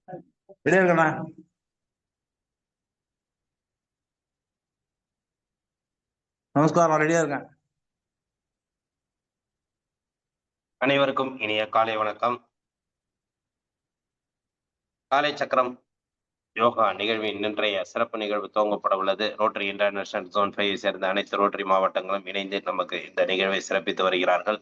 வெளியே இருக்கண்ணா. நமஸ்காரம், ரெடியா இருக்கேன். அனைவருக்கும் இனிய காலை வணக்கம். காலை சக்கரம் யோகா நிகழ்வின் இன்றைய சிறப்பு நிகழ்வு துவங்கப்பட உள்ளது. ரோட்டரி இன்டர்நேஷனல் ஜோன் 5 சேர்ந்த அனைத்து ரோட்டரி மாவட்டங்களும் இணைந்து நமக்கு இந்த நிகழ்வை சிறப்பித்து வருகிறார்கள்.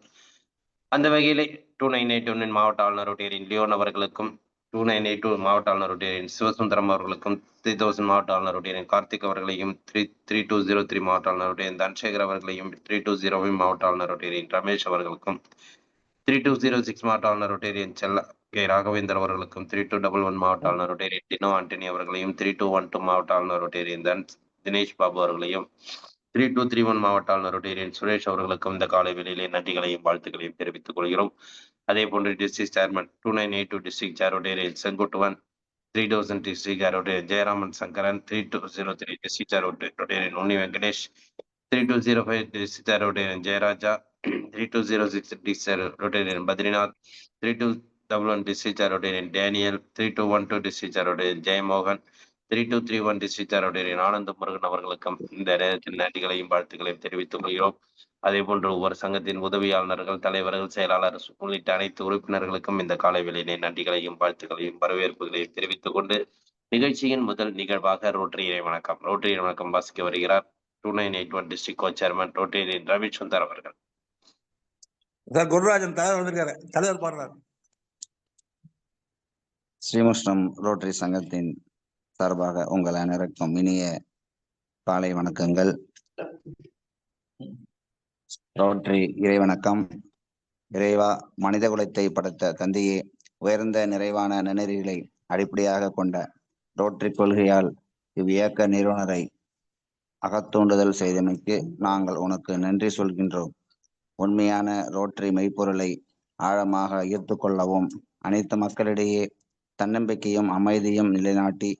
அந்த வகையிலே 2981 மாவட்ட ஆளுநர் ரோட்டரியின் லியோன் அவர்களுக்கும், 2982 மாவட்ட ஆளுநர் ரோட்டரியின் சிவசுந்தரம் அவர்களுக்கும், 3000 மாவட்ட ஆளுநர் ரோட்டரியின் கார்த்திக் அவர்களையும், 3203 மாவட்ட ஆளுநர் ரோட்டரியின் தன்சேகர் அவர்களையும், 320 மாவட்ட ஆளுநர் ரோட்டரியின் ரமேஷ் அவர்களுக்கும், 3206 மாவட்ட ஆளுநர் ரோட்டரியின் செல்ல கே ராகவேந்தர் அவர்களுக்கும், 3211 மாவட்ட ஆளுநர் ரோட்டரியின் டினோ ஆண்டனி அவர்களையும், 3212 மாவட்ட ஆளுநர் ரோட்டரியின் தினேஷ் பாபு அவர்களையும், 3231 மாவட்ட ஆளுநர் ரோட்டரியின் சுரேஷ் அவர்களுக்கும் இந்த காலை வேளையிலே நன்றிகளையும் வாழ்த்துக்களையும் தெரிவித்துக் கொள்கிறோம். அதே போன்று டிஸ்ட்ரிக்ட் சேர்மன் 2982 டிஸ்ட்ரிக்ட் சேர் ரோட்டரியின் செங்குட்டுவன், 3000 டிஸ்ட்ரிக்ட் சேர் ரோட்டரியின் ஜெயராமன் சங்கரன், 3203 டிஸ்ட்ரிக்ட் சேர் ரோட்டரியின் உன்னி வெங்கடேஷ், 3205 டிஸ்ட்ரிக்ட் சேர் ரோட்டரியின் ஜெயராஜா, 3206 டிஸ்ட்ரிக்ட் சேர் ரோட்டரியின் பத்ரிநாத், 3211 டிஸ்ட்ரிக்ட் சேர் ரோட்டரியின் டேனியல், 3212 டிஸ்ட்ரிக்ட் சேர் ரோட்டரியின் ஜெயமோகன், 3231 டிஸ்ட்ரிக்ட் சேர் ரோட்டரியின் ஆனந்த முருகன் அவர்களுக்கும் இந்த நேரத்தில் நன்றிகளையும் வாழ்த்துக்களையும் தெரிவித்துக் கொள்கிறோம். அதே போன்று ஒவ்வொரு சங்கத்தின் உதவியாளர்கள், தலைவர்கள், செயலாளர் உள்ளிட்ட அனைத்து உறுப்பினர்களுக்கும் இந்த காலை வேளையிலே நன்றிகளையும் வாழ்த்துக்களையும் வரவேற்புகளையும் தெரிவித்துக் கொண்டு நிகழ்ச்சியின் முதல் நிகழ்வாக ரோட்டரி இறை வணக்கம். ரோட்டரி இறை வணக்கம் வாசிக்க வருகிறார் 2981 டிஸ்ட்ரிக்ட் கோ சேர்மன் ரோட்டரியின் ரவிசுந்தர் அவர்கள். சார் குருராஜன் தலைவர் வந்திருக்காரு, தலைவர் பாடுறாரு. ஸ்ரீமுஷ்ணம் ரோட்டரி சங்கத்தின் சார்பாக உங்கள் அனைவருக்கும் இனிய காலை வணக்கங்கள். ரோட்டரி இறை வணக்கம். இறைவா, மனித குலத்தை படைத்த தந்தையே, உயர்ந்த நிறைவான நன்னெறிகளை அடிப்படையாக கொண்ட ரோட்டரி கொள்கையால் இவ்வியக்க நிறுவனரை அகத்தூண்டுதல் செய்தமைக்கு நாங்கள் உனக்கு நன்றி சொல்கின்றோம். உண்மையான ரோட்டரி மெய்ப்பொருளை ஆழமாக ஈர்த்து கொள்ளவும், அனைத்து மக்களிடையே தன்னம்பிக்கையும் அமைதியும் நிலைநாட்டி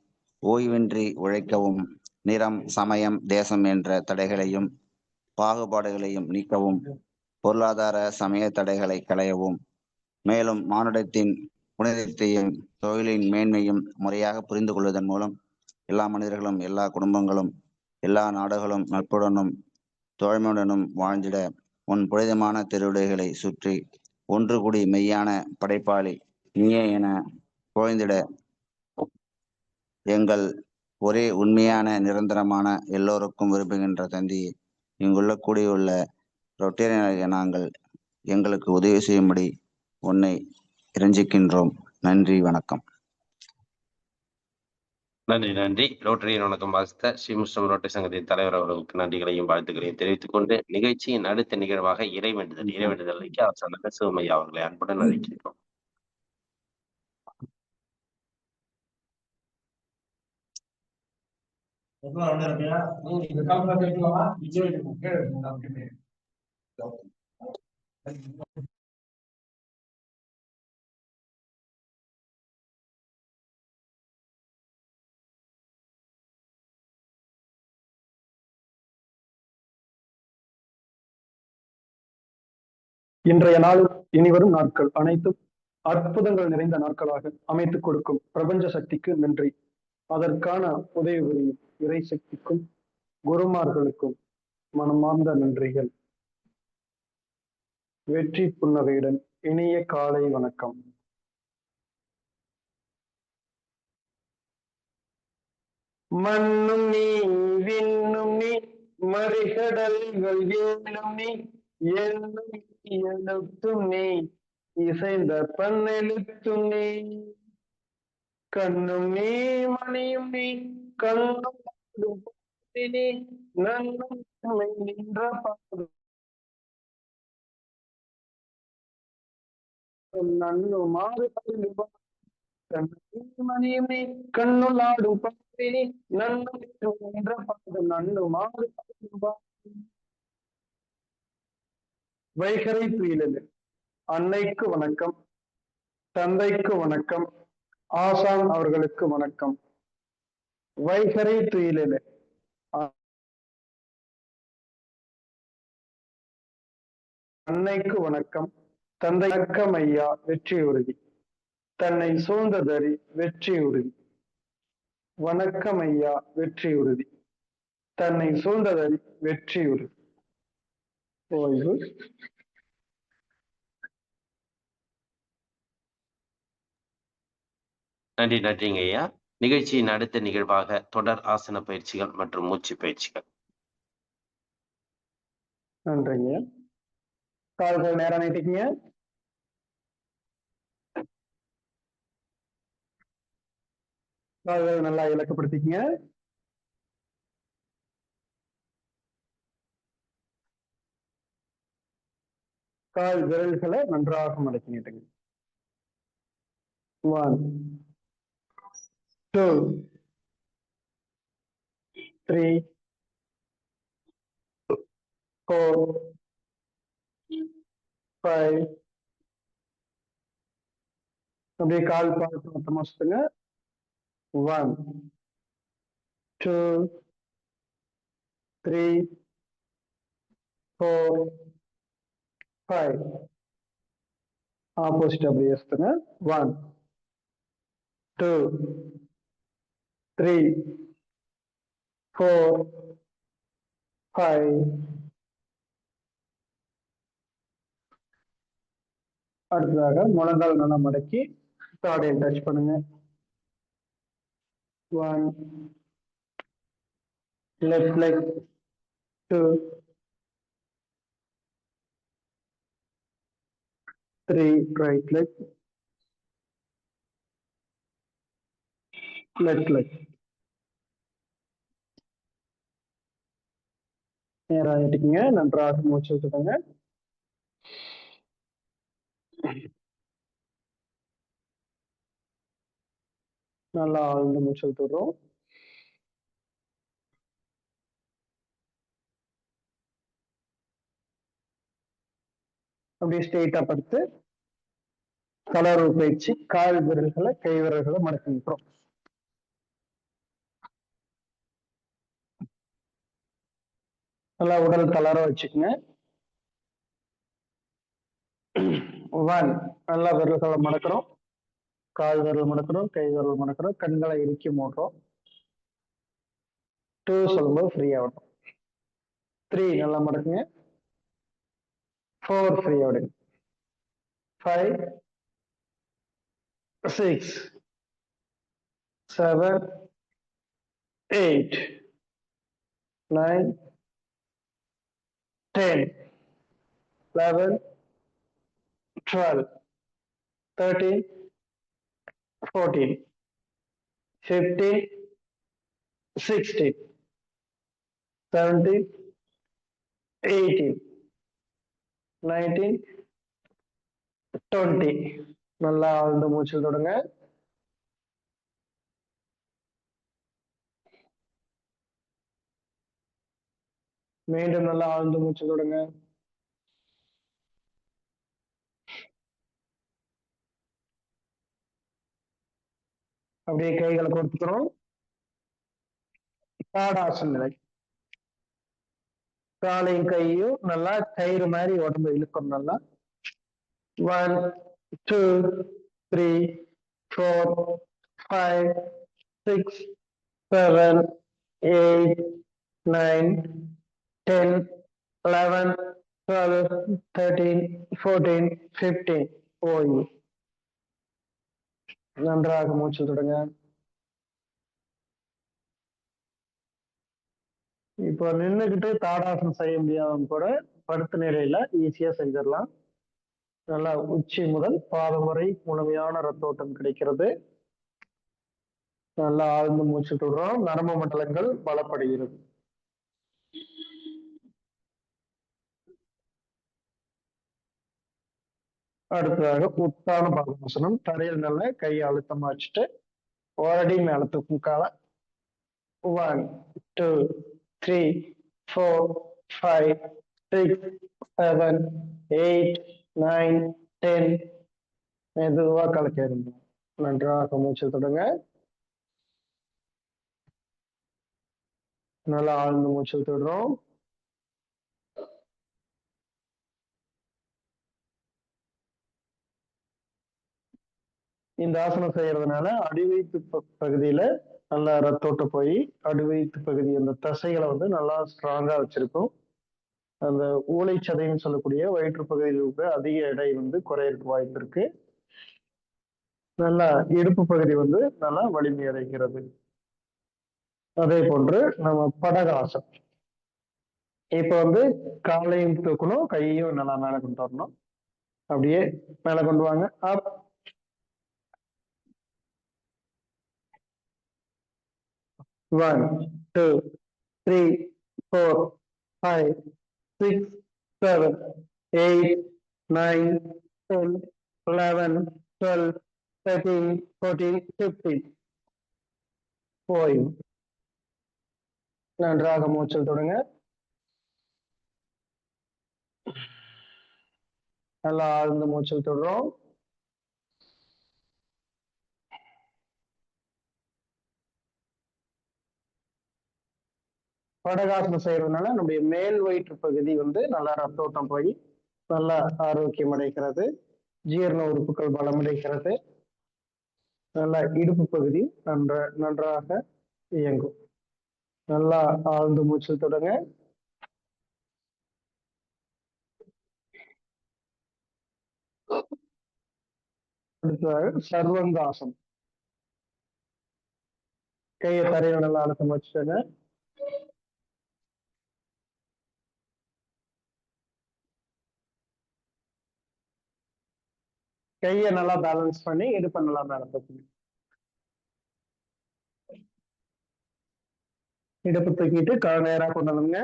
ஓய்வின்றி உழைக்கவும், நிறம், சமயம், தேசம் என்ற தடைகளையும் பாகுபாடுகளையும் நீக்கவும், பொருளாதார சமய தடைகளை களையவும், மேலும் மானுடத்தின் புனிதத்தையும் தொழிலின் மேன்மையும் முறையாக புரிந்து கொள்வதன் மூலம் எல்லா மனிதர்களும், எல்லா குடும்பங்களும், எல்லா நாடுகளும் நட்புடனும் தோழமையுடனும் வாழ்ந்திட உன் புனிதமான திருவிடைகளை சுற்றி ஒன்று கூடி மெய்யான படைப்பாளி நீயே என புகழ்ந்திட எங்கள் ஒரே உண்மையான நிரந்தரமான எல்லோருக்கும் விரும்புகின்ற தந்தையை, இங்குள்ள கூடியுள்ள ரொட்டேரியனாகிய நாங்கள் எங்களுக்கு உதவி செய்யும்படி உன்னை இறைஞ்சிக்கின்றோம். நன்றி, வணக்கம். நன்றி. நன்றி. ரோட்டரியின் வணக்கம் வாசித்த ஸ்ரீமுஷ்ணம் ரோட்டரி சங்கத்தின் தலைவர் அவர்களுக்கு நன்றிகளையும் வாழ்த்துக்களையும் தெரிவித்துக் கொண்டு நிகழ்ச்சியின் அடுத்த நிகழ்வாக இறைவேண்டுதல் சொன்ன சிவமையா அவர்களை அன்புடன் அழைக்கின்றோம். இன்றைய நாளும் இனிவரும் நாட்கள் அனைத்தும் அற்புதங்கள் நிறைந்த நாட்களாக அமைத்துக் கொடுக்கும் பிரபஞ்ச சக்திக்கு நன்றி. அதற்கான உதவி புரியும் இறை சக்திக்கும் குருமார்களுக்கும் மனமார்ந்த நன்றிகள். வெற்றி புன்னகையுடன் இனிய காலை வணக்கம். மண்ணும் நீ, விண்ணும் நீ, மறிகடல்கள் ஏழும் நீ, என்னும் எழுத்தும் நீ, இசைந்த பன்னெழுத்தும் நீ, கண்ணும் நீ, மணியும் நீ, கண்ணும் நீ, நன்னும் நின்ற பாதம் நன்னுமாறு மணியும் நீ, கண்ணுள்ளாடும் பத்தினி, நன்னும் நின்ற பாதம் நன்னுமாறு வைகரை துயிலது. அன்னைக்கு வணக்கம், தந்தைக்கு வணக்கம், ஆசான் அவர்களுக்கு வணக்கம். வைகரை துயிலது. அன்னைக்கு வணக்கம், தந்தை வணக்கம் ஐயா. வெற்றி உறுதி. தன்னை சூழ்ந்ததறி வெற்றி உறுதி. வணக்கம் ஐயா, வெற்றி உறுதி. தன்னை சூழ்ந்ததறி வெற்றி உறுதி. ஓய்வு. நன்றிங்க ஐயா. நிகழ்ச்சியின் அடுத்த நிகழ்வாக தொடர் ஆசன பயிற்சிகள் மற்றும் மூச்சு பயிற்சிகள். நன்றிங்க. கால்கள் நேரம் நீட்டிக்கங்க. கால்கள் நல்லா இலக்கப்படுத்திக்கங்க. கால் விரல்களை நன்றாக மடக்கி நீட்டுங்க. 1 2 3 4 5. அப்படியே கால் பார்த்து மொத்தமா சுத்துங்க. 1 2 3 4 5. ஆப்போசிட் அப்படியே சுத்துங்க. 1 2 3 4 5. அடுத்ததாக முழங்கால் நல்லா மடக்கி தாடையை டச் பண்ணுங்க. 1 left leg, 2 3 right leg, left leg. நேரா ஏற்றிக்கங்க. நன்றாக மூச்சு விட்டுடுங்க. நல்லா ஆழ்ந்து மூச்சு விட்டுடுறோம். அப்படியே ஸ்ட்ரெயிட்டா படுத்து தளர்வு பயிற்சி. கால் விரல்களை கை விரல்களை மடக்கி விட்டுறோம். நல்லா உடல் தளர வச்சுக்கோங்க. 1 நல்லா விரல்களை மடக்கிறோம். கால் விரல் மடக்கிறோம், கை விரல் மடக்கிறோம், கண்களை இறுக்கி மூடுறோம். 2 சொல்லும்போது ஃப்ரீ ஆகணும். 3 நல்லா மடக்குங்க. 4 ஃப்ரீ ஆகிடுங்க. 5 6 7 8 9 10 11 12 13 14 15 16 17 18 19 20. நல்லா ஆழ்ந்த மூச்சில் தொடங்க. மீண்டும் நல்லா ஆழ்ந்த மூச்சு தொடங்க. அப்படியே கைகளை கொடுத்துக்கிறோம். தாடாசன நிலை. காலையும் கையும் நல்லா கயிறு மாதிரி உடம்பு இழுக்கும். நல்லா 1 2 3 4 5 6 7 8 9 10 11 12 13 14 15. ஓய்வு. நன்றாக மூச்சு தொடங்க. இப்போ நின்றுகிட்டு தாடாசனம் செய்ய முடியாதவங்க கூட படுத்த நிலையில ஈஸியா செஞ்சிடலாம். நல்லா உச்சி முதல் பாதம் வரை முழுமையான ரத்தோட்டம் கிடைக்கிறது. நல்லா ஆழ்ந்து மூச்சு விடுறோம். நரம்பு மண்டலங்கள் பலப்படுகிறது. அடுத்ததாக உத்தான பாதாசனம். தரையில் நல்லா கையை அழுத்தமா வச்சுட்டு ஓரடி மேல தூக்கும் கால. 1 2 3 4 5 6 7 8 9 10. மெதுவா கலக்கிடுங்க. நன்றாக மூச்சு தொடங்க. நல்லா ஆழ்ந்து மூச்சு விட்டுடுறோம். இந்த ஆசனம் செய்யறதுனால அடிவயிற்று பகுதியில நல்லா ரத்தோட்டம் போய் அடிவயிற்று பகுதி அந்த தசைகளை வந்து நல்லா ஸ்ட்ராங்கா வச்சிருக்கும். அந்த ஊளைச்சதைன்னு சொல்லக்கூடிய வயிற்று பகுதியில் இருக்க அதிக எடை வந்து குறையறதுக்கு வாய்ப்பு இருக்கு. நல்லா இடுப்பு பகுதி வந்து நல்லா வலிமை அடைகிறது. அதே போன்று நம்ம படகாசம். இப்ப வந்து காலையும் தூக்கணும், கையையும் நல்லா மேல கொண்டு வரணும். அப்படியே மேல கொண்டு வாங்க. அப் 1 2 3 4 5 6 7 8 9 10 11 12 13 14 15 போய் நன்றாக மூச்சல் தொடங்க. நல்லா ஆழ்ந்த மூச்சல் தொடரும். படகாசனம் செய்யறதுனால நம்முடைய மேல் வயிற்று பகுதி வந்து நல்லா ரத்தோட்டம் போய் நல்லா ஆரோக்கியம் அடைகிறது. ஜீரண உறுப்புகள் பலமடைகிறது. நல்லா இடுப்பு பகுதி நன்றாக இயங்கும். நல்லா ஆழ்ந்த மூச்சல் தொடங்க. அடுத்ததாக சர்வங்காசனம். கையை தரையில நல்லா அழுத்தம் வச்சுக்கோங்க. கையை நல்லா பேலன்ஸ் பண்ணி இடுப்பை நல்லா மேல தூக்கணும். இடுப்பு தூக்கிட்டு கால் நேரா கொண்டு வந்துங்க.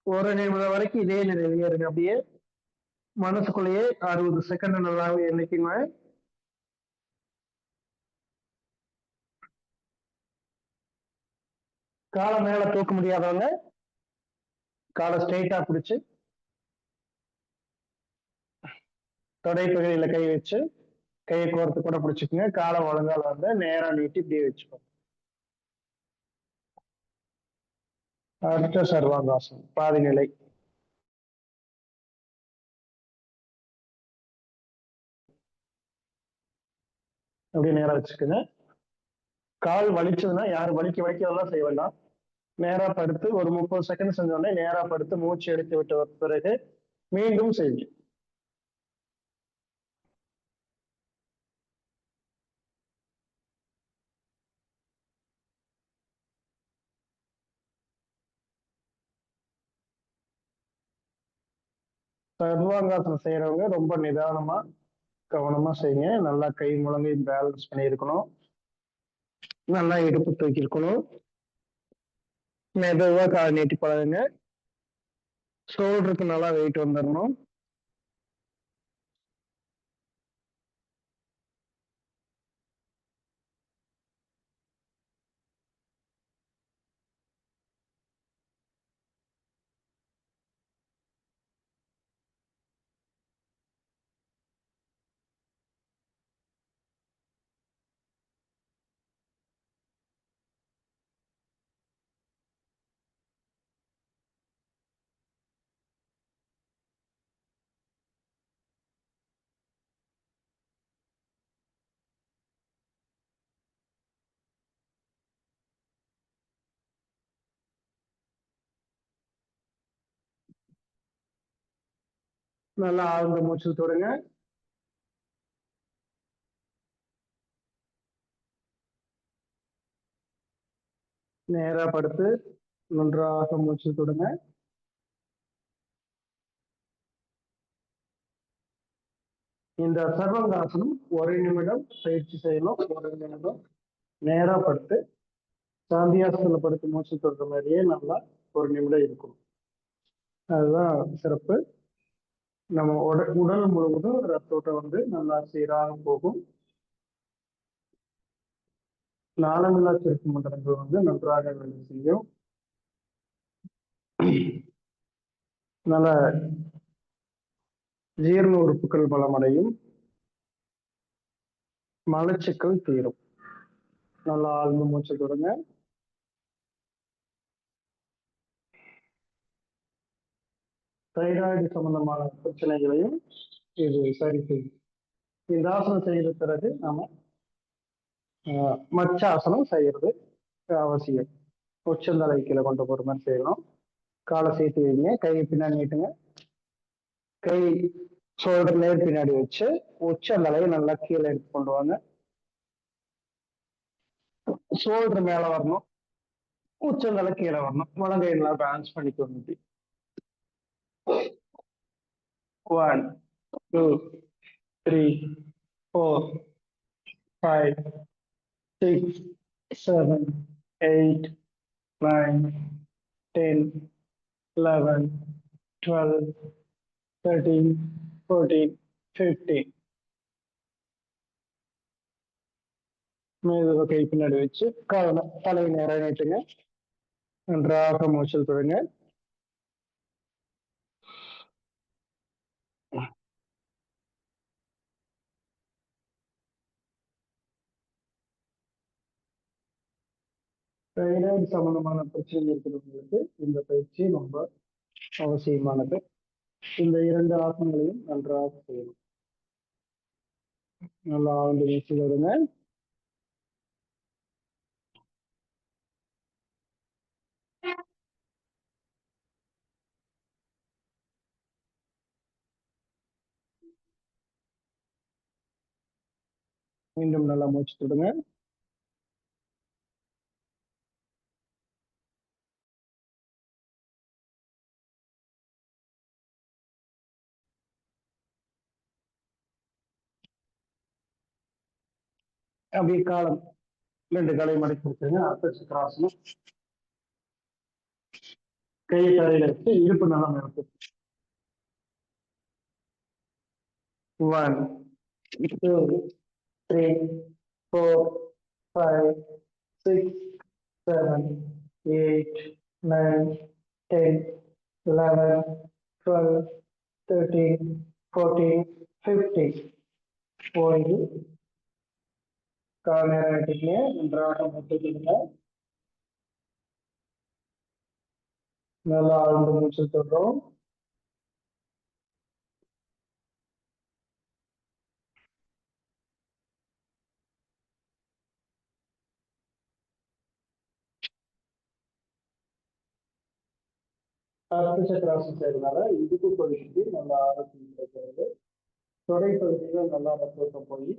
ஒரு நிமிடம் வரைக்கும் இதே நிலையிலே இருங்க. அப்படியே மனசுக்குள்ளேயே 60 செகண்ட் நல்லாவே எண்ணிக்குங்க. காலை மேல தூக்க முடியாதவங்க காலை ஸ்ட்ரெயிட்டா பிடிச்சு தொடை பகுதியில கை வச்சு கையை கோர்த்து கூட பிடிச்சுக்குங்க. காலை ஒழுங்கால வந்து நேரா நீட்டி இப்படியே வச்சுக்கோங்க. அடுத்த சர்வாங்காசனம் பாதி நிலை. அப்படியே நேரா வச்சுக்கோங்க. கால் வலிச்சதுன்னா யாரும் வலிக்க செய்ய வேண்டாம். நேரா படுத்து ஒரு 30 செகண்ட் செஞ்சோடனே நேரா படுத்து மூச்சு எடுத்து விட்ட பிறகு மீண்டும் செய்யுங்க. சர்வாங்காசனம் செய்யறவங்க ரொம்ப நிதானமா கவனமா செய்யுங்க. நல்லா கை முழங்கை பேலன்ஸ் பண்ணியிருக்கணும். நல்லா இடுப்பு தூக்கி இருக்கணும். மெதுவா கால் நீட்டி பழகுங்க. ஷோல்டருக்கு நல்லா வெயிட் வந்துடணும். நல்லா ஆழ்ந்த மூச்சு தொடுங்க. நேரா படுத்து நன்றாக மூச்சு தொடுங்க. இந்த சர்வங்காசனம் 1 நிமிடம் பயிற்சி செய்யணும். 1 நிமிடம் நேரா படுத்து சாந்தியாசனத்துல படுத்து மூச்சு தொடுற மாதிரியே நல்லா 1 நிமிடம் இருக்கும். அதுதான் சிறப்பு. நம்ம உடல் முழுவதும் ரத்தோட்டம் வந்து நல்லா சீராக போகும். நாளமில்லா சுருக்க மண்டலங்கள் வந்து நன்றாக வேலை செய்யும். நல்ல ஜீரண உறுப்புகள் பலமடையும். மலச்சிக்கல் தீரும். நல்லா ஆழ்ந்த மூச்சு தொடுங்க. தைராய்டு சம்பந்தமான பிரச்சனைகளையும் இது சரி செய்யும். இந்த ஆசனம் செய்த பிறகு நாம மச்சாசனம் செய்யறது அவசியம். உச்சந்தலை கீழே கொண்டு போற மாதிரி செய்யணும். காலை சேர்த்து வைங்க, கையை பின்னாடி நீட்டுங்க. கை ஷோல்டர் நேர் பின்னாடி வச்சு உச்சந்தலையை நல்லா கீழே எடுத்து கொண்டு வாங்க. ஷோல்டர் மேல வரணும், உச்சந்தலை கீழே வரணும். முழங்கை எல்லாம் பேலன்ஸ் பண்ணிக்கணும். 1 2 3 4 5 6 7 8 9 10 11 12 13 14 15. மேது கை பின்னாடி வச்சு தலை நேரம் நீட்டுங்க. நன்றாக மூச்சல் தொடுங்க. தைராய்டு சம்பந்தமான பிரச்சனை இருக்கிறவங்களுக்கு இந்த பயிற்சி ரொம்ப அவசியமானது. இந்த 2 ஆசனங்களையும் நன்றாக செய்யணும். நல்லா ஆழ்ந்து மூச்சு விடுங்க. மீண்டும் நல்லா மூச்சு விடுங்க. அப்படியே காலம் 2 காலை மடக்கி கொடுத்துருங்க. அர்த்த சக்கராசனம். கையை தலையில வச்சு இடுப்பு நல்லா இருக்கு. 1 2 3 4 5 6 7 8 9 10 11 12 13 14 15. போய் கால நேரத்திலே நன்றாக முட்டுக்கிடுங்க. நல்லா ஆழ்ந்து மூச்சு தொடுறோம். அர்த்த சக்கராசனம் செய்யறதுனால இடுப்பு பகுதிக்கு நல்லா ஆரோக்கியம் கிடைக்கிறது. தொடை பகுதியில் நல்லா ரத்தம் போய்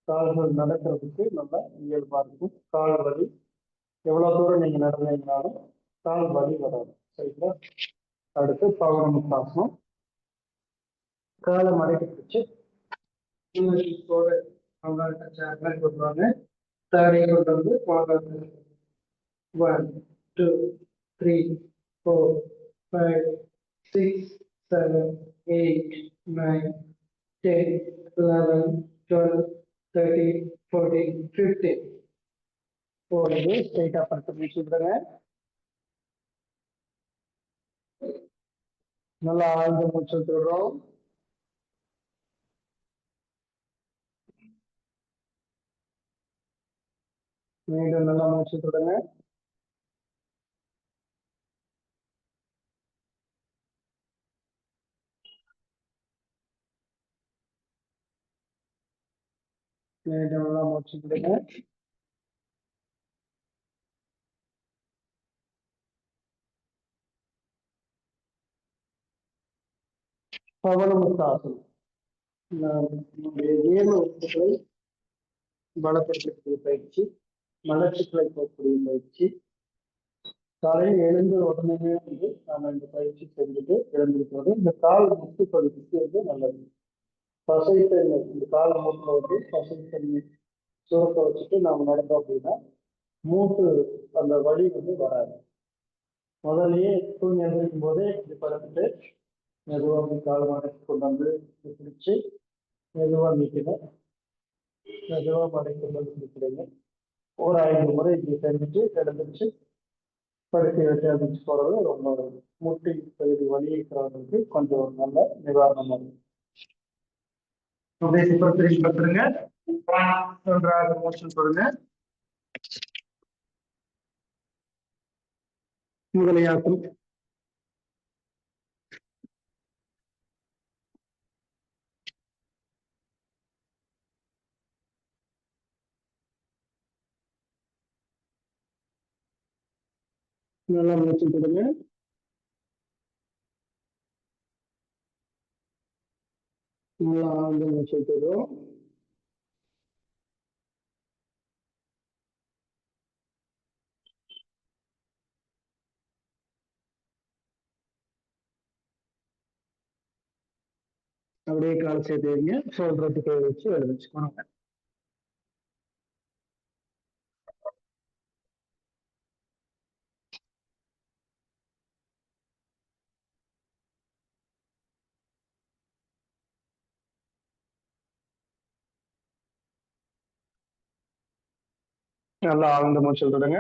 கால்கள் நடக்கிறதுக்கு நல்லா இயல்பா இருக்கும். கால் வலி எவ்வளவு தூரம் நீங்க நடந்தீங்கனாலும் கால் வலி வராது. சரிங்களா? அடுத்து பவனமுத்தாசனம். காலை மடக்கி பிடிச்சு கொண்டுவாங்க. தரையை கொண்டு வந்து 1 2 3 4 5 6 7 8 9 10 11 12 13 14 15. போடுது ஸ்ட்ரைட்டா படுத்து முடிச்சு விடுங்க. நல்லா ஆழ்ந்த மூச்சு விடுறோம். மீண்டும் நல்லா மூச்சு விடுங்க. மீண்டும் நல்லா மூச்சு விடுங்க. பவனமுத்தாசனம். ஏழு உறுப்புகளை பலப்படுத்தக்கூடிய பயிற்சி, மலர்ச்சிகளை போகக்கூடிய பயிற்சி. காலையில் எழுந்த உடனே வந்து நாம இந்த பயிற்சி செஞ்சுட்டு எழுந்திருக்கிறது. இந்த கால் முட்டு பகுதிக்கு வந்து நல்லது. பசைத்தன்மை, இந்த கால் மூட்டில் வந்து பசைத்தன்மை சுரக்க வச்சுட்டு நாம நடந்தோம் அப்படின்னா மூட்டு அந்த வலி வந்து வராது. முதல்லயே தூங்கி எழுந்திருக்கும் போதே இப்படி படுத்துட்டு மெதுவாக அப்படி கால் மடக்கி கொண்டு வந்து பிடிச்சு மெதுவாக நீக்கணும். மெதுவாக மடக்கி கொண்டு வந்து பிடிக்கிறீங்க. ஒரு 5 முறை இப்படி செஞ்சுட்டு எழுந்திரிச்சு படுக்கை வச்சு அடிச்சு போறது ரொம்ப முட்டி பகுதி வலி இருக்கிறவங்களுக்கு கொஞ்சம் நல்ல நிவாரணம். பத்துருங்க. நன்றாக மூச்சு கொடுங்க. முதலையாட்டம் நல்லா மூச்சு கொடுங்க. நல்லா ஆழ்ந்த மூச்சு விட்டுறோம். அப்படியே கால் சேர்த்து வைங்க. ஷோல்டர் கை வச்சு எழுதிச்சுக்கோங்க. நல்லா ஆழ்ந்த மூச்சு விடுங்க.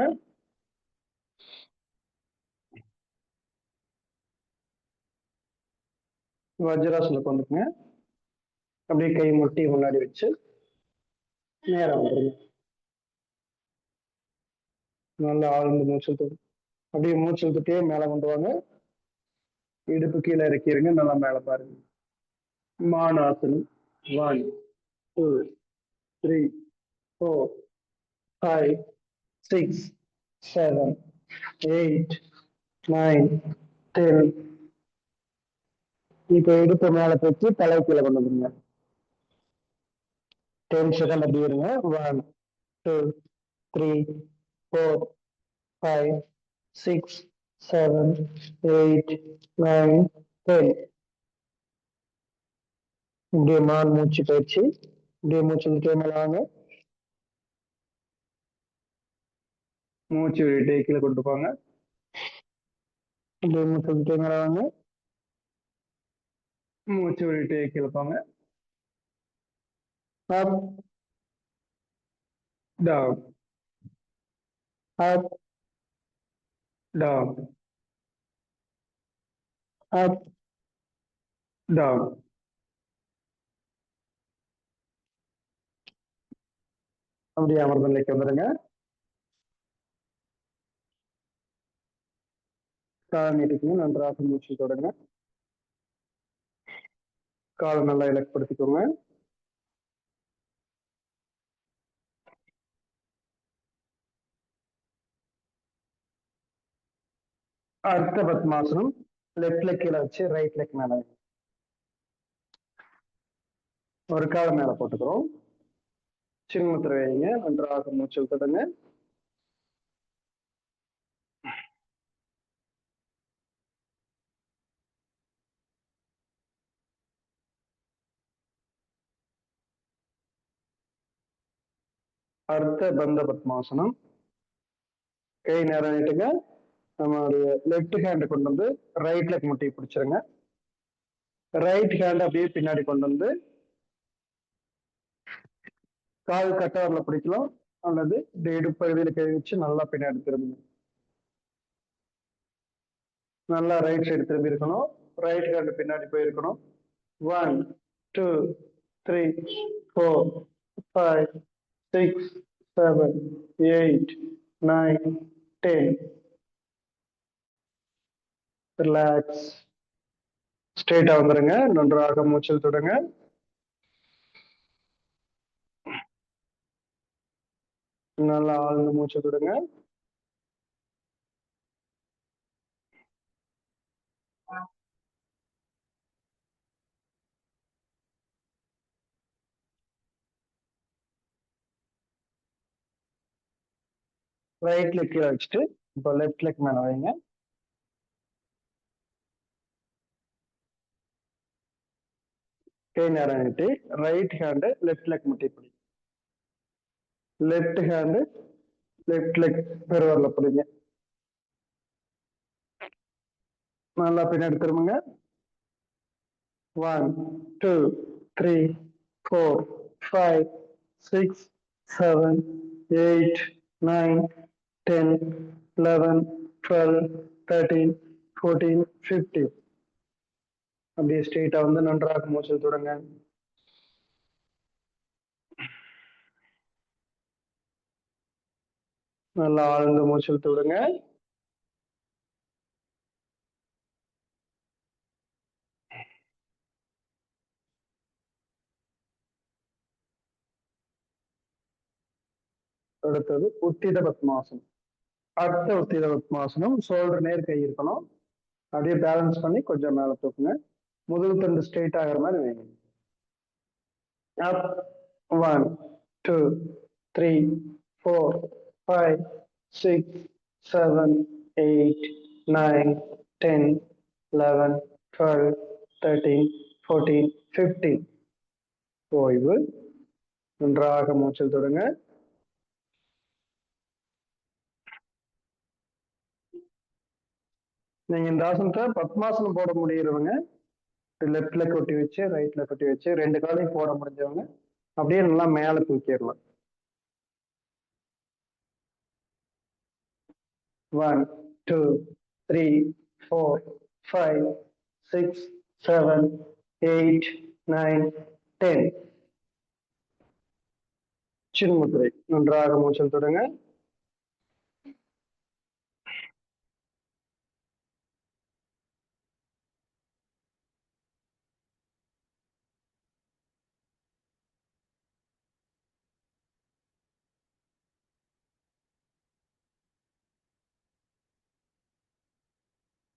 வஜ்ராசனத்துக்கு வந்துருங்க. அப்படியே கை முட்டி முன்னாடி வச்சு நேரம் வந்துருங்க. நல்லா ஆழ்ந்த மூச்சு விட்டு அப்படியே மூச்சு விட்டுட்டே மேல கொண்டு வாங்க. இடுப்பு கீழே இறக்கிருங்க. நல்லா மேல பாருங்க. மானாசனம். 1 2 3 4 5 6 7 8 9 10. இப்ப இடுப்பு மேல தூக்கி தலை கீழே கொண்டு வந்துருங்க. 10 செகண்ட் அப்படி இருங்க. 1 2 3 4 5 6 7 8 9 10. இப்படியே மான் மூச்சு பயிற்சி. இப்படியே மூச்சு விட்டு மேல வாங்க. மூச்சு விட்டு கீழே கொண்டு போங்க. இப்படியே மூச்சு விட்டு மேல வாங்க. மூச்சு விட்டு கீழே போங்க. Up down up down up down. அப்படியே அமர்ந்த நிலைக்கு வந்துருங்க. கால் நீட்டிக்கங்க. நன்றாக மூச்சு தொடங்க. காலை நல்லா இலக்குப்படுத்திக்கோங்க. அர்த்த பத்மாசனம். லெஃப்ட் லெக் கீழே வச்சு ரைட் லெக் மேல ஒரு காலை மேல போட்டுக்கிறோம். சின்முத்திரை வைங்க. நன்றாக மூச்சு விட்டுடுங்க. அர்த்த பந்த பத்மாசனம். கை நேரம் நீட்டுங்க. நம்மளுடைய லெஃப்ட் ஹேண்ட் கொண்டு வந்து ரைட் லெக் முட்டி பிடிச்சிருங்க. ரைட் ஹேண்ட் அப்படியே பின்னாடி கொண்டு வந்து கால் கட்டவரில் பிடிக்கலாம், அல்லது இடுப்பகுதியில் கை வச்சு நல்லா பின்னாடி திரும்புங்க. நல்லா ரைட் சைடு திரும்பி இருக்கணும். ரைட் ஹேண்ட் பின்னாடி போயிருக்கணும். 1 2 3 4 5 6 7 8 9 10. ரிலாக்ஸ். ஸ்ட்ரெயிட்டா வந்துருங்க. நன்றாக மூச்சில் தொடங்க. நல்லா ஆழ்ந்த மூச்சு விடுங்க. ரைட் லெக் கீழே வச்சுட்டு இப்போ லெஃப்ட் லெக் மேல வைங்க. கை நேரம் நீட்டி ரைட் ஹேண்டு லெஃப்ட் லெக் முட்டி பிடி. லெஃப்ட் ஹேண்டு லெஃப்ட் லெக் பெருவரில் பிடிங்க. நல்லா பின்னாடி திரும்புங்க. 1 2 3 4 5 6 7 8 9 10 11 12 13 14 15. அப்படியே ஸ்ட்ரெயிட்டா வந்து நன்றாக மூச்சல் தொடங்க. நல்லா ஆழ்ந்த மூச்சல் தொடுங்க. அடுத்தது உத்தித பத்மாசனம். அடுத்த உத்திர உத்மாசனம். ஷோல்டர் நேர் கை இருக்கணும். அப்படியே பேலன்ஸ் பண்ணி கொஞ்சம் மேல தூக்குங்க. முதுகு தண்டு ஸ்ட்ரெயிட் ஆகிற மாதிரி வைங்க. அப் 1 2 3 4 5 6 7 8 9 10 11 12 13 14 15. ஓய்வு. நன்றாக மூச்சில் தொடுங்க. நீங்க இந்த ஆசனத்தை பத்மாசனம் போட முடியறவங்க லெஃப்ட்ல கொட்டி வச்சு ரைட்ல கொட்டி வச்சு 2 காலையும் போட முடிஞ்சவங்க அப்படியே நல்லா மேல தூக்கிடலாம். 1 2 3 4 5 6 7 8 9 10. சின்முத்திரை. நன்றாக மூச்சல் தொடுங்க.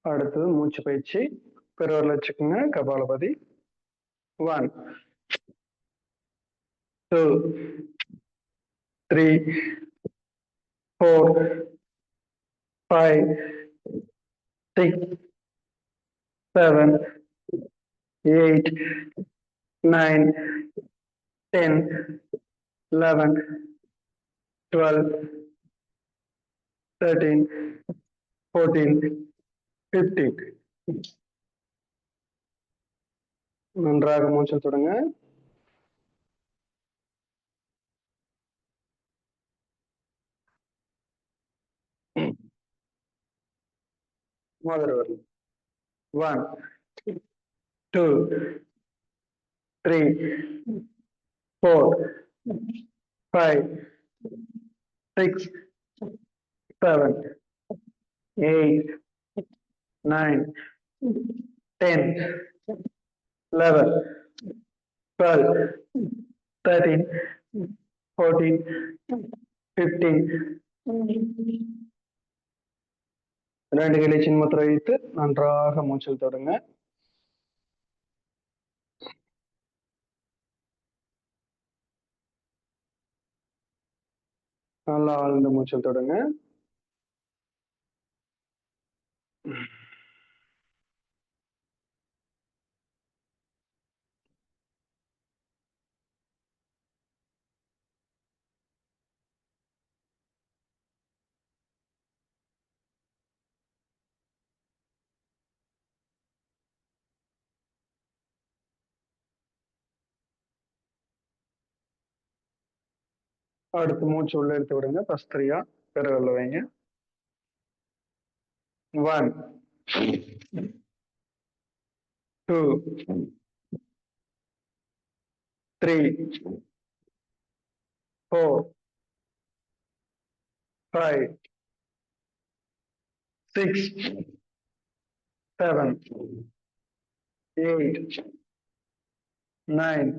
அடுத்தது மூச்சு பயிற்சி. பெருவரில் வச்சுக்கோங்க. கபாலபதி. 1 2 3 4 5 6 7 8 9 10 11 12 13 14 15. நன்றாக மூச்சல் தொடங்க. முதல் வரல். 1 2 3 4 5 6 7 8 9 10 11 12 13 14 15. 2 கைகளை சின்முத்திரை வைத்து நன்றாக மூச்சல் தொடங்க. நல்லா ஆழ்ந்த மூச்சல் தொடங்க. அடுத்து மூச்சு உள்ள எடுத்து விடுங்க. பஸ்திரியா பெருவல்ல வைங்க. 1 2 3 4 5 6 7 8 9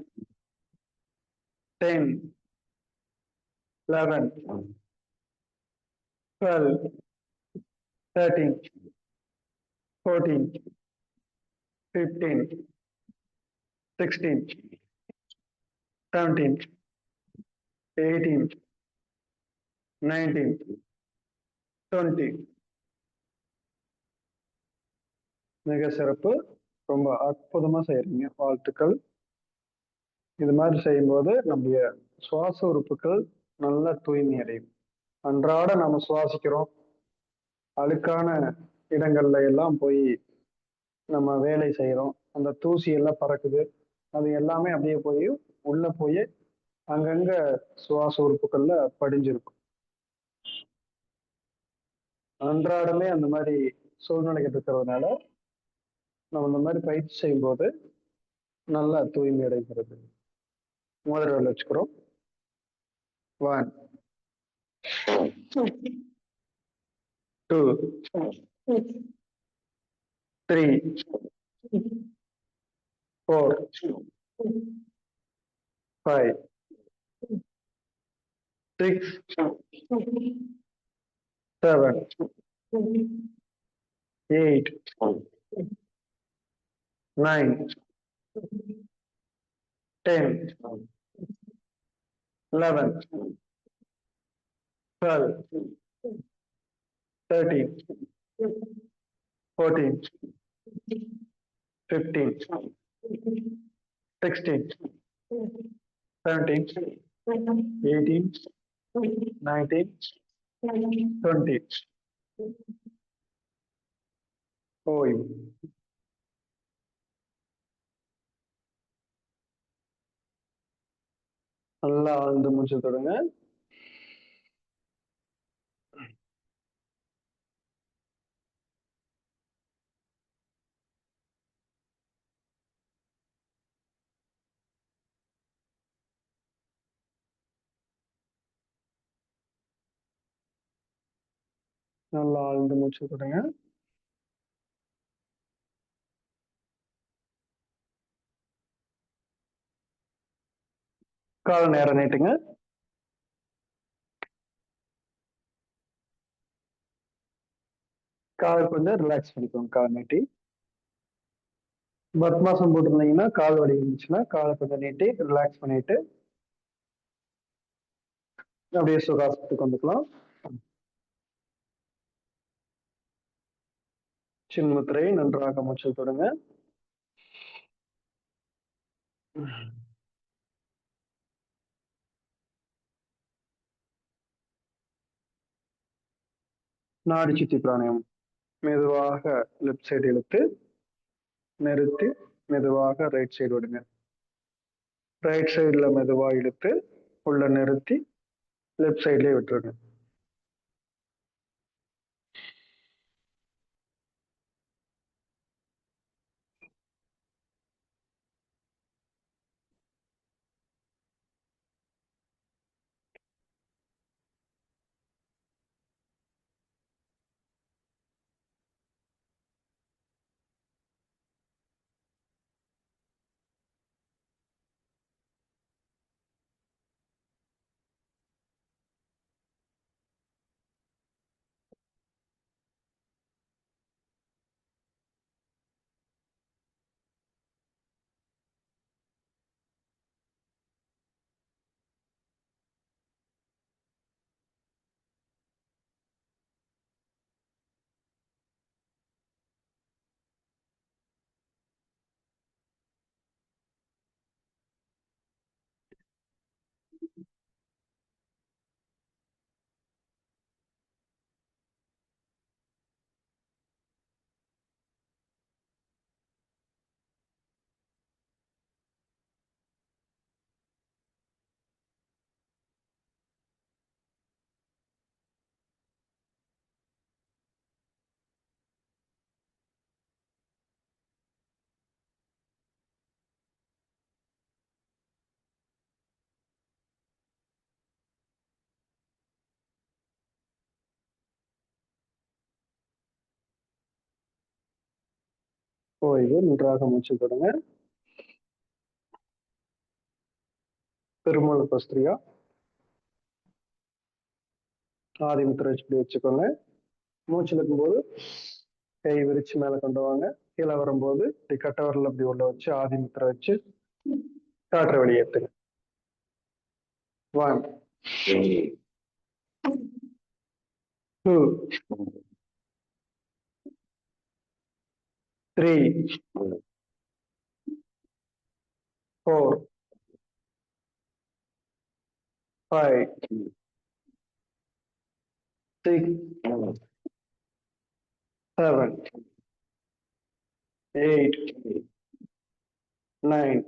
10 11 12 13 14 15 16 17 18 19 20. மிக சிறப்பு. ரொம்ப அற்புதமா செய்யறீங்க. வாழ்த்துக்கள். இது மாதிரி செய்யும்போது நம்முடைய சுவாச உறுப்புகள் நல்ல தூய்மை அடையும். அன்றாட நம்ம சுவாசிக்கிறோம். அழுக்கான இடங்கள்ல எல்லாம் போய் நம்ம வேலை செய்யறோம். அந்த தூசி எல்லாம் பறக்குது. அது எல்லாமே அப்படியே போய் உள்ள போய் அங்கங்க சுவாச உறுப்புகள்ல படிஞ்சிருக்கும். அன்றாடமே அந்த மாதிரி சூழ்நிலைகள் இருக்கிறதுனால நம்ம இந்த மாதிரி பயிற்சி செய்யும் போது நல்லா தூய்மை அடைகிறது. முதல் வச்சுக்கிறோம். 1 2 3 4 5 6 7, 8, 9, 10, 11, 12, 13, 14, 15, 16, 17, 18, 19, 20. ஓய்வு. நல்லா ஆழ்ந்து மூச்சு தொடுங்க. நல்லா ஆழ்ந்து மூச்சு தொடுங்க. கால நேரம் நீட்டுங்க. கால் கொஞ்சம் ரிலாக்ஸ் பண்ணிக்கோங்க. கால் நீட்டி பத்மாசம் போட்டிருந்தீங்கன்னா கால் வலி இருந்துச்சுன்னா காலை கொஞ்சம் நீட்டி ரிலாக்ஸ் பண்ணிட்டு அப்படியே சுகாசத்துக்கு வந்துக்கலாம். சின்முத்திரை நன்றாக மூச்சு தொடுங்க. நாடி சுத்தி பிராணாயம். மெதுவாக லெப்ட் சைடு இழுத்து நிறுத்தி மெதுவாக ரைட் சைடு விடுங்க. ரைட் சைடுல மெதுவா இழுத்து உள்ள நிறுத்தி லெப்ட் சைட்லயே விட்டுருங்க. ஓய்வு. நன்றாக மூச்சு தொடுங்க. பெருமூல பஸ்திரியா. ஆதி முத்திரை வச்சுக்கோங்க. மூச்சு இழுக்கும்போது கை விரிச்சு மேல கொண்டு வாங்க. கீழே வரும்போது இப்படி கட்ட வரல அப்படி உள்ள வச்சு ஆதி முத்திரை வச்சு காற்றை வெளியேற்றுங்க. 1, 2, 3, 4, 5, 6, 7, 8, 9,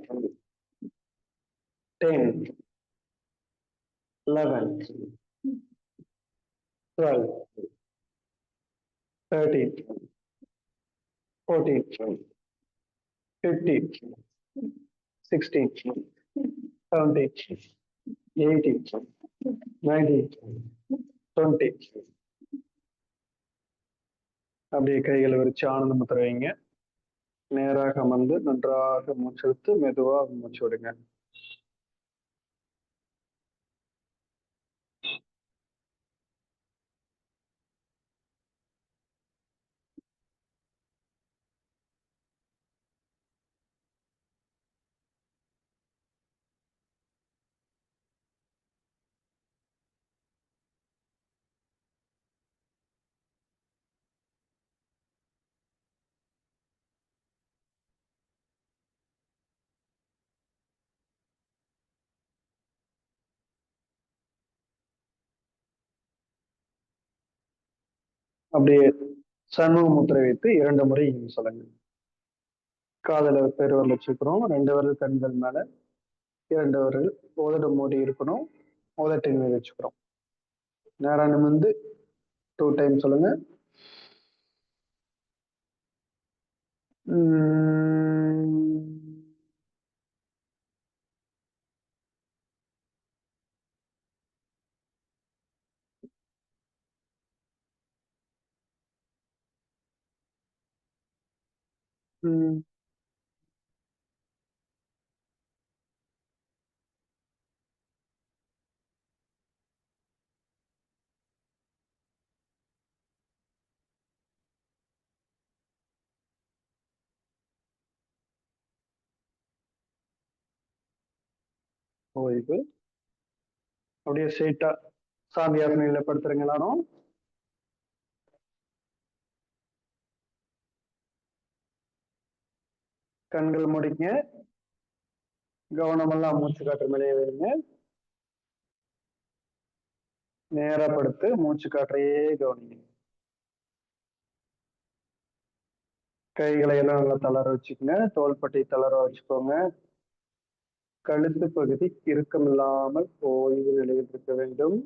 10, 11, 12, 13, 14, 15, 16, 17, 18, 19, 20. அப்படியே கைகளை விரிச்சு ஆனந்த முத்திரை வைங்க. நேராக அமர்ந்து நன்றாக மூச்செடுத்து மெதுவா மூச்சு விடுங்க. அப்படியே சண்முக முத்திரை வைத்து 2 முறை சொல்லுங்க. காதல பெருவரல் வச்சுக்கிறோம், 2 விரல் கண்கள் மேல, 2 விரல் உதடு மூடி இருக்கணும், உதட்டின் மீது வச்சுக்கிறோம். நேரா நிமிர்ந்து 2 டைம் சொல்லுங்க. ஓய்வு. அப்படியே ஸ்ட்ரெயிட்டா சாந்தியாசனையில படுத்துருங்க எல்லாரும். கண்கள் முடிங்க. கவனமெல்லாம் மூச்சு காற்று மேலேயே வைங்க. நேரா படுத்து மூச்சு காற்றையே கவனிங்க. கைகளை எல்லாம் நல்லா தளர வச்சுக்கோங்க. தோள்பட்டை தளர வச்சுக்கோங்க. கழுத்து பகுதி இறுக்கமில்லாமல் ஓய்வு நிலையில் இருக்க வேண்டும்.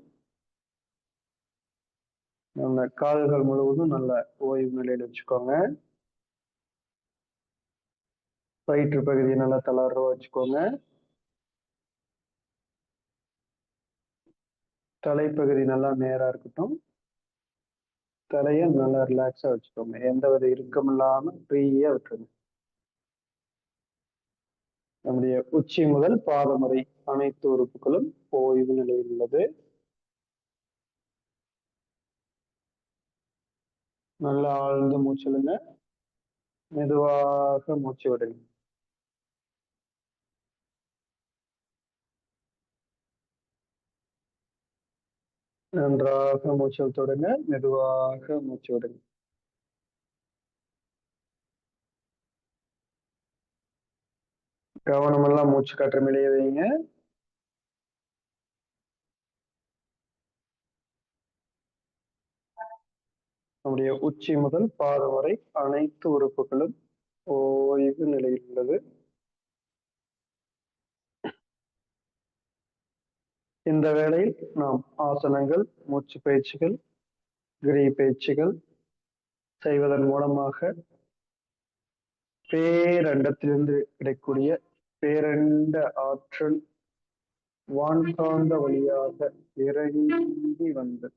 நம்ம கால்கள் முழுவதும் நல்ல ஓய்வு நிலையில் வச்சுக்கோங்க. வயிற்று பகுதியை நல்லா தளர வச்சுக்கோங்க. தலைப்பகுதி நல்லா நேரா இருக்கட்டும். தலையை நல்லா ரிலாக்ஸா வச்சுக்கோங்க. எந்தவித இறுக்கம் இல்லாம ஃப்ரீயா விட்டுருங்க. நம்முடைய உச்சி முதல் பாதம் வரை அனைத்து உறுப்புகளும் ஓய்வு நிலையில் உள்ளது. நல்லா ஆழ்ந்து மூச்சுடுங்க. மெதுவாக மூச்சு விடுங்க. நன்றாக மூச்சு தொடுங்க. மெதுவாக மூச்சு விடுங்க. கவனமெல்லாம் மூச்சு காற்று மேலேயே வைங்க. நம்முடைய உச்சி முதல் பாதம் வரை அனைத்து உறுப்புகளும் ஓய்வு நிலையில் உள்ளது. இந்த வேளையில் நாம் ஆசனங்கள், மூச்சு பயிற்சிகள், கிரி பயிற்சிகள் செய்வதன் மூலமாக பேரண்டத்திலிருந்து கிடைக்கக்கூடிய பேரண்ட ஆற்றல் வான்காந்த வழியாக இறங்கி வந்து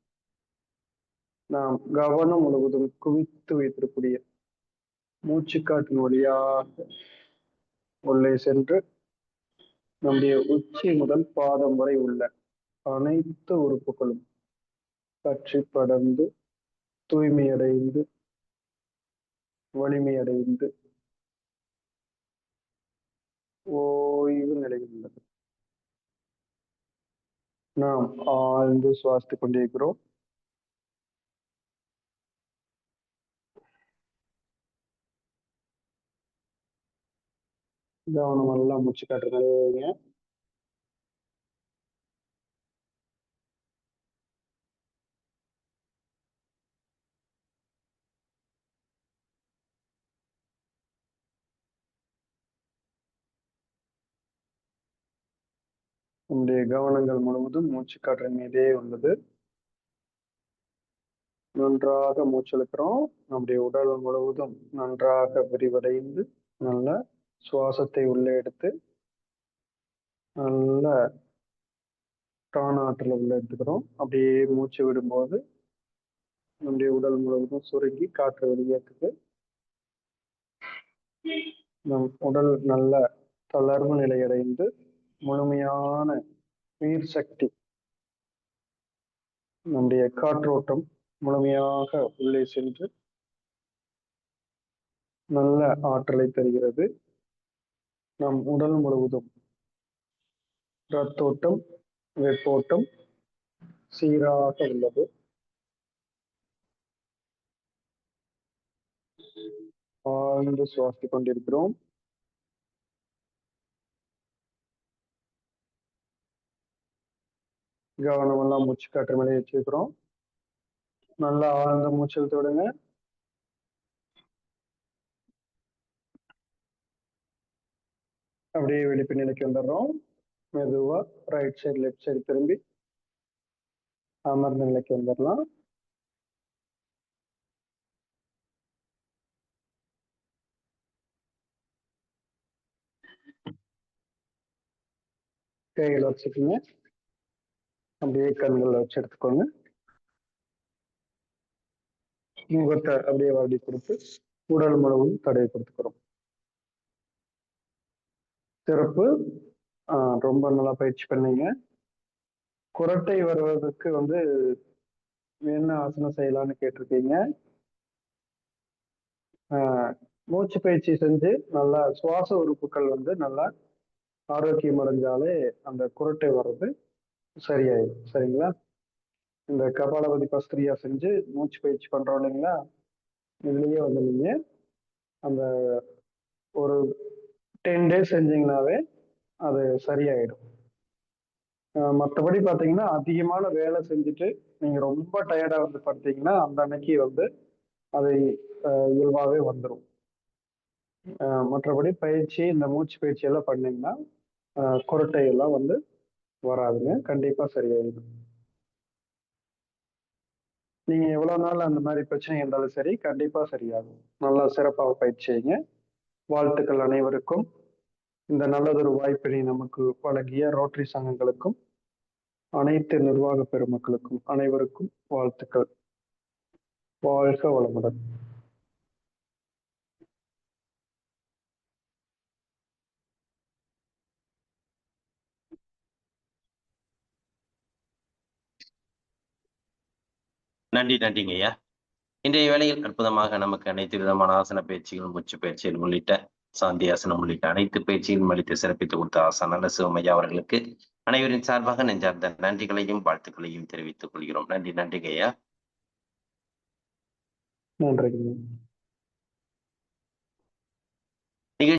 நாம் கவனம் முழுவதும் குவித்து வைத்திருக்கூடிய மூச்சுக்காற்றின் வழியாக உள்ளே சென்று நம்முடைய உச்சி முதல் பாதம் வரை உள்ள அனைத்து உறுப்புகளும் பற்றி படர்ந்து தூய்மையடைந்து வலிமையடைந்து ஓய்வு நிலையில் உள்ளது. நாம் ஆழ்ந்து சுவாசித்துக் கொண்டிருக்கிறோம். கவனம் எல்லாம் மூச்சு காற்று நிறைய நம்முடைய கவனங்கள் முழுவதும் மூச்சு காற்றின் மீதே உள்ளது. நன்றாக மூச்செழுக்கிறோம். நம்முடைய உடல் முழுவதும் நன்றாக விரிவடைந்து நல்ல சுவாசத்தை உள்ளே எடுத்து நல்ல ஆற்றலை உள்ள எடுத்துக்கிறோம். அப்படியே மூச்சு விடும்போது நம்முடைய உடல் முழுவதும் சுருங்கி காற்று வெளியேற்றுது. நம் உடல் நல்ல தளர்வு நிலையடைந்து முழுமையான உயிர் சக்தி, நம்முடைய காற்றோட்டம் முழுமையாக உள்ளே சென்று நல்ல ஆற்றலை தருகிறது. நம் உடல் முழுவதும் இரத்தோட்டம், வெப்போட்டம் சீராக உள்ளது. ஆழ்ந்து சுவாசித்துக் கொண்டிருக்கிறோம். கவனம் எல்லாம் மூச்சு காற்று மேலே வச்சிருக்கிறோம். நல்லா ஆழ்ந்த மூச்சு இழுத்து விடுங்க. அப்படியே விழிப்பு நிலைக்கு வந்துடுறோம். மெதுவா ரைட் சைடு லெஃப்ட் சைடு திரும்பி அமர்ந்த நிலைக்கு வந்துடலாம். கைகளை வச்சுக்கோங்க. அப்படியே கண்களை வச்சு எடுத்துக்கோங்க. முகத்தை அப்படியே வாடி கொடுத்து உடல் முழுவதும் தடவை கொடுத்துக்கிறோம். சிறப்பு. ரொம்ப நல்லா பயிற்சி பண்ணீங்க. குரட்டை வருவதற்கு வந்து என்ன ஆசனம் செய்யலாம்னு கேட்டிருக்கீங்க. மூச்சு பயிற்சி செஞ்சு நல்லா சுவாச உறுப்புகள் வந்து நல்லா ஆரோக்கியம் அடைஞ்சாலே அந்த குரட்டை வர்றது சரியாயிடும். சரிங்களா? இந்த கபாலபதி பஸ்திரியா செஞ்சு மூச்சு பயிற்சி பண்றோம் இல்லைங்களா, இதுலயே வந்து நீங்க அந்த ஒரு 10 டேஸ் செஞ்சீங்கன்னாவே அது சரியாயிடும். மற்றபடி பார்த்தீங்கன்னா அதிகமான வேலை செஞ்சுட்டு நீங்க ரொம்ப டயர்டா வந்து படுத்தீங்கன்னா அந்த அன்னைக்கு வந்து அது இயல்பாகவே வந்துடும். மற்றபடி பயிற்சி இந்த மூச்சு பயிற்சி எல்லாம் பண்ணீங்கன்னா குரட்டை எல்லாம் வந்து வராதுங்க. கண்டிப்பா சரியாயிடும். நீங்க எவ்வளவு நாள் அந்த மாதிரி பிரச்சனை இருந்தாலும் சரி கண்டிப்பா சரியாகும். நல்லா சிறப்பாக பயிற்சி செய்யுங்க. வாழ்த்துக்கள் அனைவருக்கும். இந்த நல்லதொரு வாய்ப்பினை நமக்கு வழங்கிய ரோட்டரி சங்கங்களுக்கும் அனைத்து நிர்வாக பெருமக்களுக்கும் அனைவருக்கும் வாழ்த்துக்கள். வாழ்க வளமுடன். நன்றிங்க ஐயா. இன்றைய வேளையில் அற்புதமாக நமக்கு அனைத்து விதமான ஆசன பயிற்சிகள், மூச்சு பயிற்சிகள் உள்ளிட்ட சாந்தி ஆசனம் உள்ளிட்ட அனைத்து பயிற்சிகளும் அளித்து சிறப்பித்து கொடுத்த ஆசான சிவமையா அவர்களுக்கு அனைவரின் சார்பாக நெஞ்சார்ந்த நன்றிகளையும் வாழ்த்துக்களையும் தெரிவித்துக் கொள்கிறோம். நன்றிங்க ஐயா. நன்றிங்க.